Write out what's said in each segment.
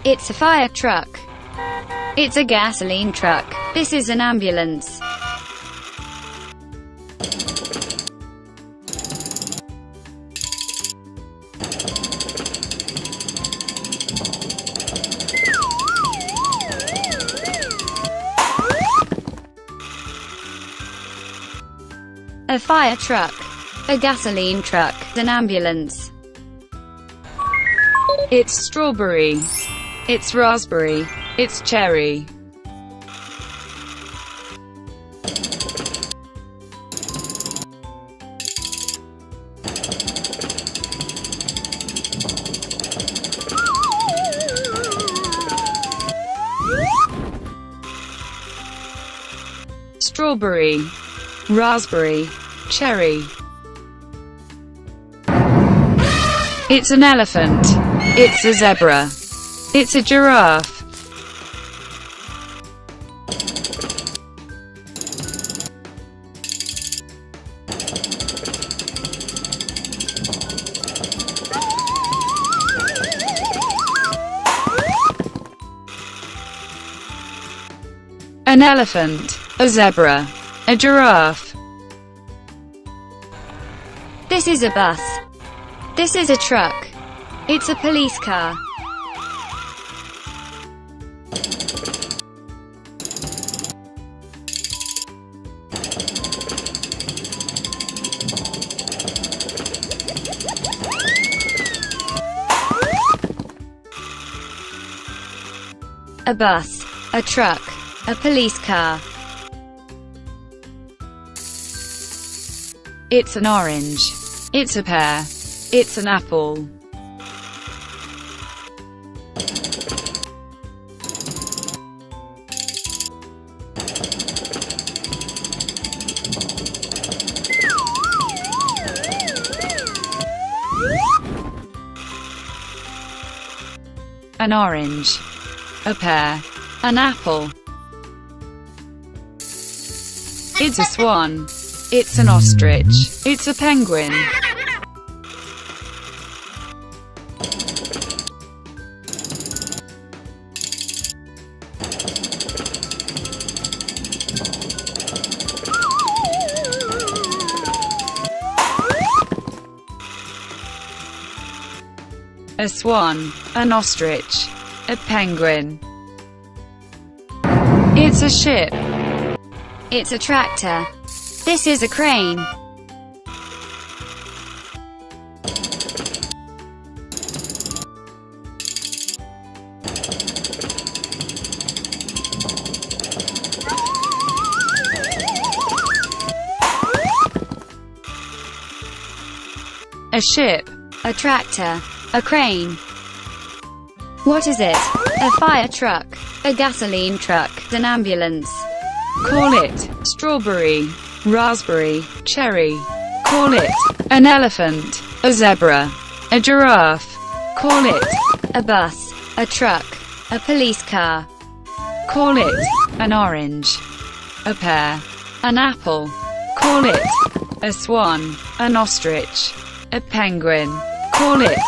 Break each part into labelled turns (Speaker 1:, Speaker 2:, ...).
Speaker 1: It's a fire truck. It's a gasoline truck. This is an ambulance. A fire truck. A gasoline truck. An ambulance.
Speaker 2: It's strawberry. It's raspberry. It's cherry. Strawberry, raspberry, cherry. It's an elephant. It's a zebra. It's a giraffe. An elephant, a zebra, a giraffe.
Speaker 1: This is a bus. This is a truck. It's a police car. A bus, a truck, a police car.
Speaker 2: It's an orange. It's a pear. It's an apple. An orange. A pear. An apple. It's a swan. It's an ostrich. It's a penguin. A swan, an ostrich, a penguin. It's a ship.
Speaker 1: It's a tractor. This is a crane.
Speaker 2: A ship.
Speaker 1: A tractor. A crane. What is it? A fire truck. A gasoline truck. An ambulance.
Speaker 2: Call it strawberry, raspberry, cherry. Call it an elephant, a zebra, a giraffe. Call it
Speaker 1: a bus. A truck. A police car.
Speaker 2: Call it an orange, a pear, an apple. Call it a swan, an ostrich, a penguin. Call it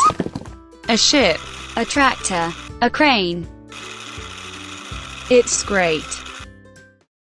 Speaker 2: a ship,
Speaker 1: a tractor, a crane.
Speaker 2: It's great.